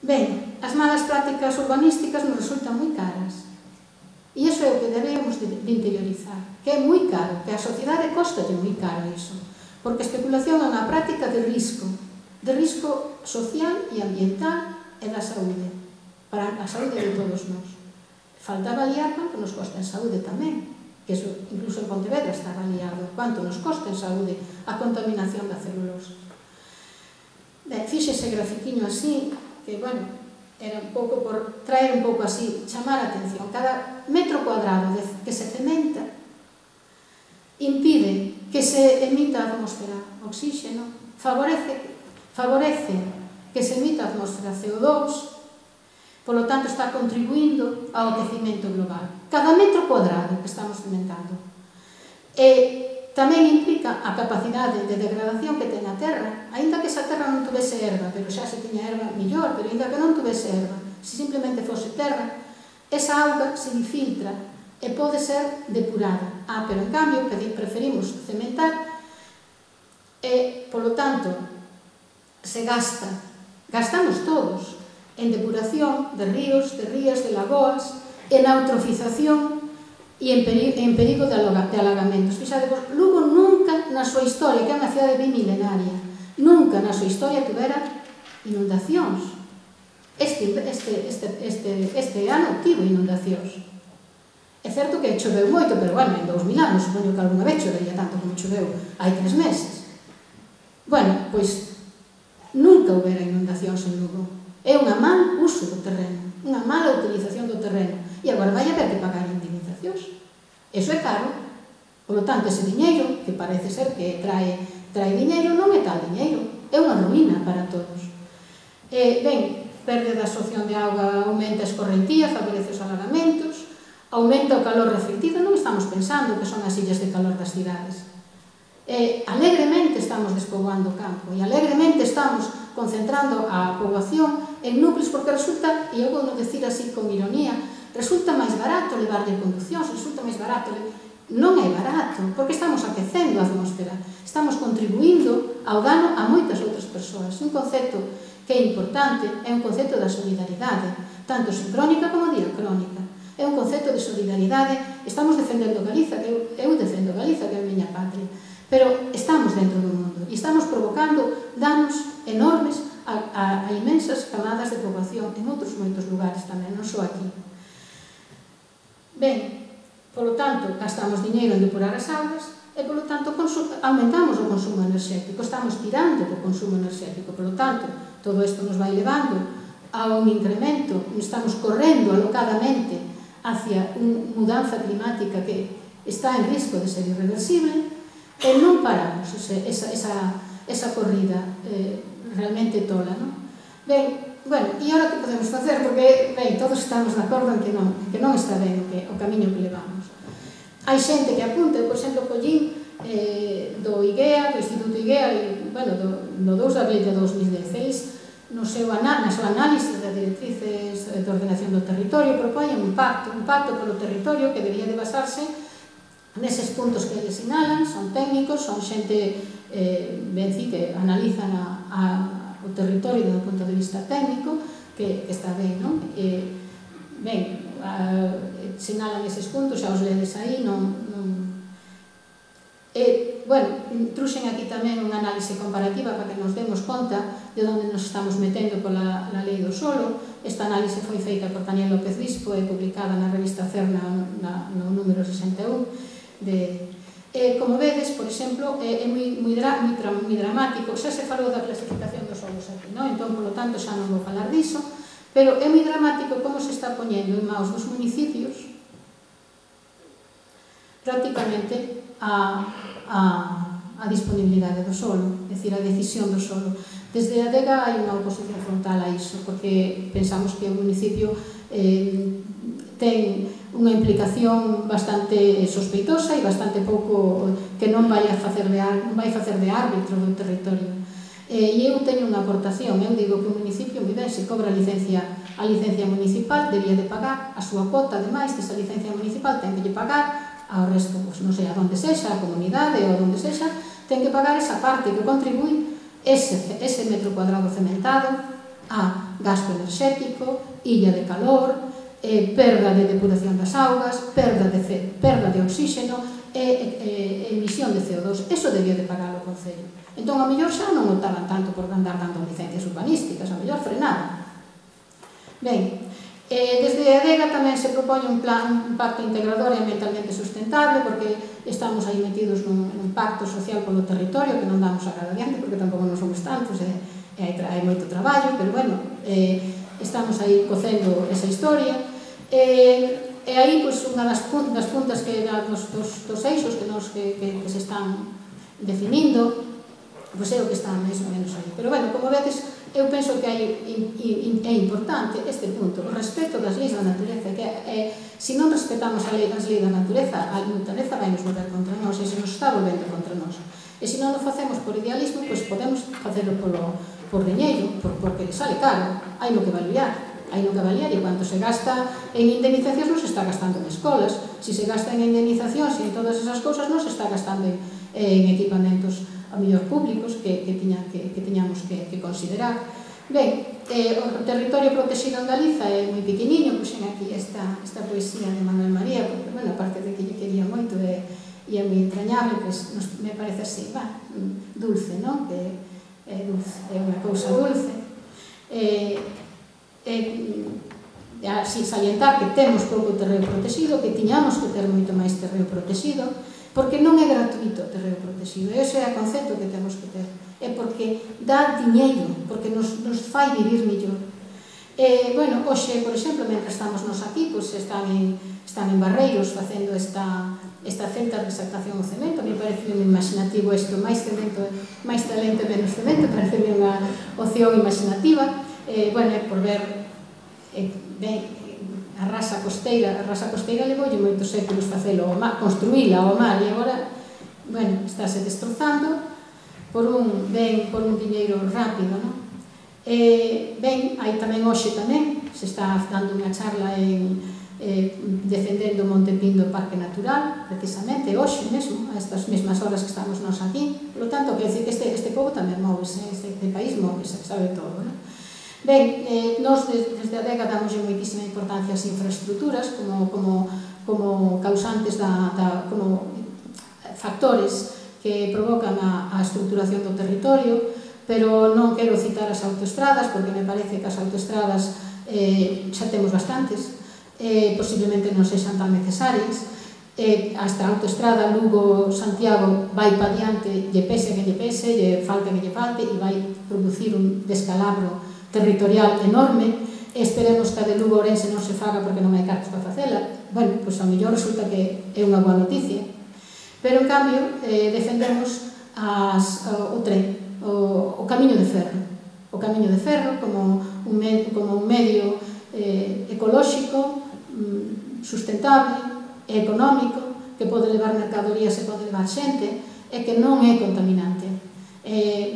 Ben, as malas prácticas urbanísticas nos resultan moi caras. E iso é o que debemos de interiorizar, que é moi caro, que a sociedade costalle moi caro iso, porque a especulación é unha práctica de risco social e ambiental e da saúde, para a saúde de todos nós. Falta avaliar quanto nos costa en saúde tamén, que eso incluso en Pontevedra está avaliado, quanto nos costa en saúde a contaminación da celulosa. Fixe ese grafiquiño así, que, bueno, era un pouco por traer un pouco así, chamar a atención. Cada metro cuadrado que se cementa impide que se emita a atmosfera oxígeno, favorece que se emita a atmosfera CO2, polo tanto está contribuindo ao aquecimento global. Cada metro cuadrado que estamos cementando. E tamén implica a capacidade de degradación que ten a terra, aínda que esa terra non tuvese erva, pero xa se tiña erva millor, pero aínda que non tuvese erva, se simplemente fose terra, esa auga se infiltra e pode ser depurada. Pero en cambio preferimos cementar e, polo tanto, se gastamos todos en depuración de ríos, de rías, de lagoas, en eutrofización e en perigo de alagamentos. Fixadevos, Lugo nunca na súa historia, que é unha cidade bimilenaria, nunca na súa historia tuvera inundacións. Este ano tivo inundacións. É certo que choveu moito, pero, bueno, en 2000 anos, supoño que algunha vez chovería tanto como choveu hai 3 meses. Bueno, pois, nunca houbera inundacións en Lugo. É unha mal uso do terreno, unha mala utilización do terreno. E agora vai haber que pagar indemnizacións. Eso é caro. Por lo tanto, ese diñeiro, que parece ser que trae diñeiro, non é tal diñeiro. É unha ruína para todos. Ben, perde da absorción de auga, aumenta a escorrentía, favorece os alagamentos, aumenta o calor reflectido. Non estamos pensando que son as illas de calor das cidades. Alegremente estamos despoboando o campo e alegremente estamos concentrando a poboación en núcleos, porque resulta, e eu vou decir así con ironía, resulta máis barato levarlle conduccións, resulta máis barato. Non é barato, porque estamos aquecendo a atmosfera, estamos contribuindo ao dano a moitas outras persoas. Un concepto que é importante é un concepto da solidaridade, tanto sincrónica como diacrónica. É un concepto de solidaridade. Estamos defendendo Galiza, que eu defendo Galiza, que é a miña patria, pero estamos dentro do mundo e estamos provocando danos enormes a imensas camadas de poboación en outros moitos lugares tamén, non só aquí. Ben, polo tanto, gastamos diñeiro en depurar as augas e, polo tanto, aumentamos o consumo enerxético, estamos tirando do consumo enerxético. Polo tanto, todo isto nos vai levando a un incremento, estamos correndo alocadamente hacia unha mudanza climática que está en risco de ser irreversible e non paramos esa corrida realmente tola, non? Ben, bueno, e agora que podemos facer? Porque, ben, todos estamos de acordo en que non está ben o camiño que levamos. Hai xente que apunta, por exemplo, collín do IGEA, do Instituto IGEA, bueno, do 2 de abril de 2016, na súa análise de directrices de ordenación do territorio, propoñen un pacto polo territorio que debería de basarse neses puntos que eles sinalan. Son técnicos, son xente que analizan o territorio desde o punto de vista técnico, que está ben, non? Ben, sinalan eses puntos, xa os ledes aí, bueno, truxen aquí tamén unha análise comparativa para que nos demos conta de onde nos estamos metendo pola lei do solo. Esta análise foi feita por Daniel López Bispo e publicada na revista Cerna no número 61. Como vedes, por exemplo, é moi dramático. Xa se falou da clasificación dos solos aquí, non? Entón, polo tanto, xa non vou falar diso, pero é moi dramático como se está poñendo en maus dos municipios prácticamente a disponibilidade do solo, é dicir, a decisión do solo. Desde a DEGA hai unha oposición frontal a iso, porque pensamos que o municipio ten unha implicación bastante sospeitosa e bastante pouco, que non vai facer de árbitro do territorio. E eu teño unha aportación, eu digo que o municipio, moi ben, se cobra a licencia municipal, debía de pagar a súa cuota, ademais desa licencia municipal, ten que lle pagar ao resto, non sei, a donde sexa, a comunidade ou a donde sexa, ten que pagar esa parte que contribui ese metro cuadrado cementado a gasto enerxético, illa de calor, perda de depuración das augas, perda de oxígeno e emisión de CO2. Eso debía de pagar o Concello. Entón, a mellor xa non optaban tanto por andar dando licencias urbanísticas, a mellor frenaban. Ben, desde a ADEGA tamén se propone un pacto integrador e ambientalmente sustentable, porque estamos aí metidos nun pacto social polo territorio que non damos a cada diante, porque tampouco non somos tantos e hai moito traballo, pero bueno, estamos aí cocendo esa historia. E aí, unha das puntas que dos eixos que se están definindo, pois é o que está máis ou menos aí. Pero bueno, como vedes, eu penso que é importante este punto, o respeto das leis da natureza, que se non respetamos as leis da natureza, a natureza vai nos volver contra nós e se nos está volvendo contra nós. E se non o facemos por idealismo, pois podemos facelo por diñeiro, porque sale caro, hai no que avaliar, e cando se gasta en indemnizacións non se está gastando en escolas, se se gasta en indemnizacións e en todas esas cousas non se está gastando en equipamentos a mellor públicos que tiñamos que considerar. Ben, o territorio protegido en Galiza é moi pequeniño, puxen aquí esta poesía de Manuel María, porque, bueno, aparte de que lle quería moito e é moi entrañable, pois me parece así, dulce, non? Que é dulce, é unha cousa dulce. Así salientar que temos pouco terreo protegido, que tiñamos que ter moito máis terreo protegido, porque non é gratuito o terreo protegido, ese é o concepto que temos que ter, é porque dá diñeiro, porque nos fai vivir mellor. Bueno, hoxe, por exemplo, mentre estamos nos aquí, están en Barreiros facendo esta celta de exaltación ao cemento. A mí parece un imaginativo isto, máis cemento, máis talento e menos cemento, parece unha opción imaginativa. Bueno, por ver a raza costeira levoulle moitos séculos facelo, construíla ao mar, e agora, bueno, estáse destrozando por un diñeiro rápido, non? Ben, hai tamén hoxe tamén, se está dando unha charla defendendo Monte Pindo Parque Natural, precisamente, hoxe mesmo, a estas mesmas horas que estamos nós aquí. Por lo tanto, quer dizer que este povo tamén móvese, este país móvese, sabe todo, non? Ben, nós desde a ADEGA damoslle moitísima importancia ás infraestructuras como causantes como factores que provocan a estructuración do territorio, pero non quero citar as autoestradas, porque me parece que as autoestradas xa temos bastantes, posiblemente non sexan tan necesarias. Esta autoestrada Lugo-Santiago vai pa diante, lle pese que lle pese, lle falte que lle falte, e vai producir un descalabro territorial enorme. Esperemos que a de Lugo-Ourense non se faga porque non hai cartos para facela. Bueno, pois ao mellor resulta que é unha boa noticia. Pero, en cambio, defendemos o tren, o camiño de ferro. O camiño de ferro como un medio ecolóxico, sustentable, económico, que pode levar mercadorías e pode levar xente, e que non é contaminante.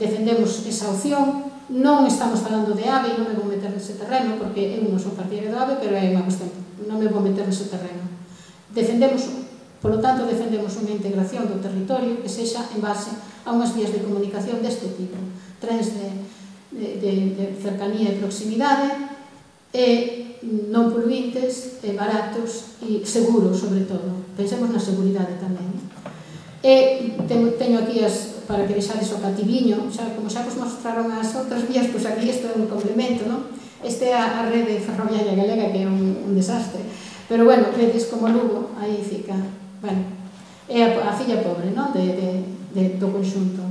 Defendemos esa opción. Non estamos falando de AVE, non me vou meter nese terreno, porque eu non son partidaria do AVE, pero é unha cuestión, non me vou meter nese terreno. Polo tanto, defendemos unha integración do territorio que sexa en base a unhas vías de comunicación deste tipo. Trens de cercanía e proximidade, e non poluintes, e baratos, e seguros, sobre todo. Pensemos na seguridade tamén. E teño aquí para que vexades o cativiño, como xa vos mostraron as outras vías, pois aquí isto é un complemento, non? Este é a rede ferroviaria galega, que é un desastre, pero, bueno, vedes como Lugo, aí fica, bueno, é a filla pobre, non? Do conxunto,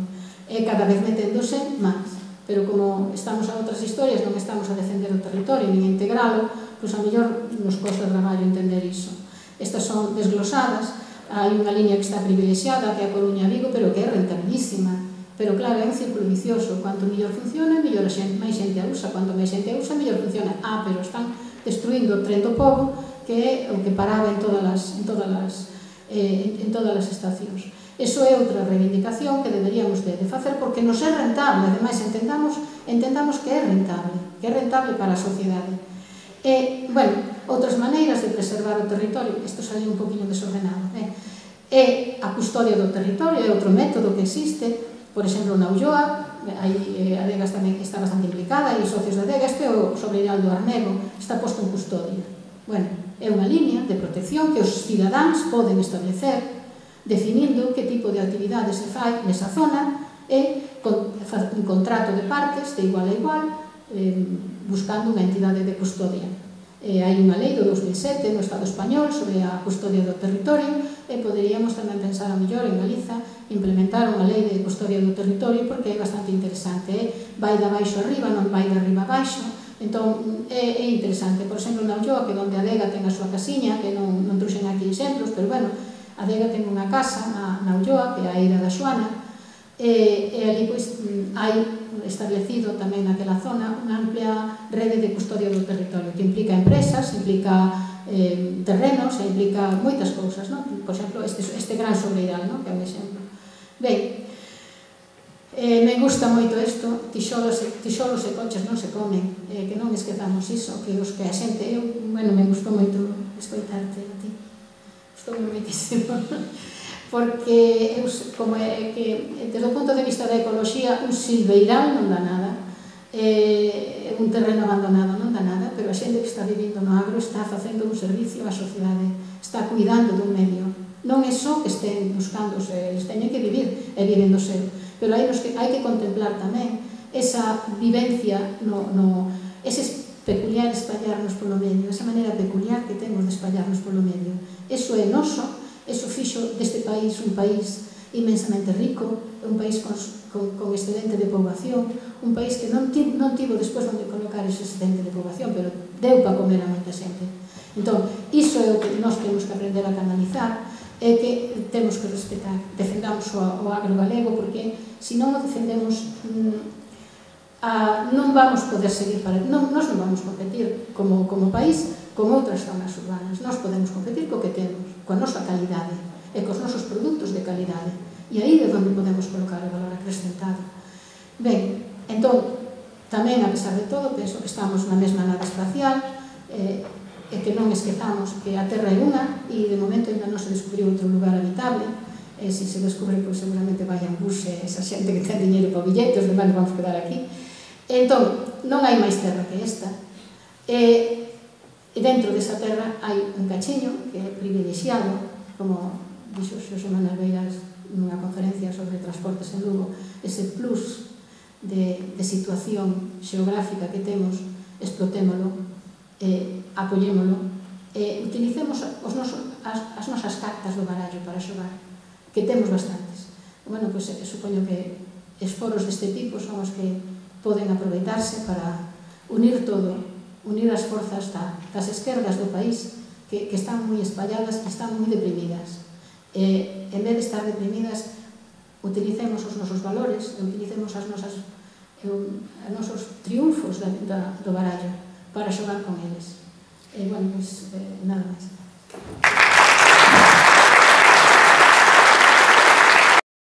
e cada vez meténdose máis, pero como estamos a outras historias, non estamos a defender o territorio, nin a integralo, pois a mellor nos costa traballo entender iso. Estas son desglosadas. Hai unha liña que está privilexiada, que é a Coruña-Vigo, pero que é rentabilísima. Pero, claro, é un círculo vicioso. Cuanto mellor funciona, mellor máis xente a usa. Cuanto máis xente a usa, mellor funciona. Pero están destruindo o tren do pobo, que é o que paraba en todas as estacións. Eso é outra reivindicación que deberíamos de facer, porque nos é rentable. Ademais, entendamos que é rentable para a sociedade. Bueno, outras maneiras de preservar o territorio, isto saliu un poquinho desordenado, é a custodia do territorio, é outro método que existe. Por exemplo, na Ulloa, a Adegas tamén está bastante implicada, e socios da Adegas, este é o sobreiral do Armego, está posto en custodia. Bueno, é unha línea de protección que os cidadáns poden establecer definindo que tipo de actividade se fai nesa zona e un contrato de partes de igual a igual, buscando unha entidade de custodia. Hai unha lei do 2007 no Estado español sobre a custodia do territorio e poderíamos tamén pensar a mellor en Galiza implementar unha lei de custodia do territorio porque é bastante interesante, vai de abaixo arriba, non vai de arriba abaixo. Entón, é interesante. Por exemplo, na Ulloa, que onde a Adega ten a súa casiña, que non truxen aquí exemplos, pero bueno, a Adega ten unha casa na Ulloa, que é a Eira da Xoana, e ali pois hai establecido tamén naquela zona unha amplia rede de custodia do territorio que implica empresas, implica terrenos e implica moitas cousas, non? Por exemplo, este gran sobreiral, non? Que é un exemplo. Ben, me gusta moito isto, tixolos e conchas non se comen, que non esquezamos iso, que os que a xente, bueno, me gustou moito escoitarte a ti, estou moitísimo, porque como é que, desde o punto de vista da ecoloxía, un silveiral non dá nada, un terreno abandonado non dá nada, pero a xente que está vivindo no agro está facendo un servicio á sociedade, está cuidando dun medio. Non é só que estén buscándose, eles teñen que vivir e viven do seu, pero hai que contemplar tamén esa vivencia, eses peculiares espallarnos polo medio, esa maneira peculiar que temos de espallarnos polo medio. Eso é noso, eso fixo deste país un país inmensamente rico, un país con excedente de poboación, un país que non tivo despois onde colocar ese excedente de poboación, pero deu para comer a moita xente. Entón, iso é o que nós temos que aprender a canalizar, é que temos que respetar, defendamos o agro galego, porque se non o defendemos non vamos poder seguir para... Nós non vamos competir como país con outras zonas urbanas, nós podemos competir co que temos, coa nosa calidade e cos nosos produtos de calidade, e aí é onde podemos colocar o valor acrescentado. Ben, entón, tamén, a pesar de todo, penso que estamos na mesma nave espacial, e que non esquezamos que a Terra é unha, e de momento ainda non se descubriu outro lugar habitable, e se se descubre, pois seguramente vayan bus esa xente que ten diñeiro para billetes, os demais vamos quedar aquí. Entón, non hai máis terra que esta, e dentro desa terra hai un cachiño que é privilexiado, como dixo Xosé Manuel Beiras nunha conferencia sobre transportes en Lugo, ese plus de situación xeográfica que temos, explotémolo, apoyémolo, utilicemos as nosas cartas do barallo para xogar, que temos bastantes. Bueno, pois supoño que esforos deste tipo son os que poden aproveitarse para unir todo, unir as forzas das esquerdas do país que están moi espalladas, que están moi deprimidas. En vez de estar deprimidas, utilicemos os nosos valores, utilicemos os nosos triunfos do barallo para xogar con eles. Bueno, pois, nada máis.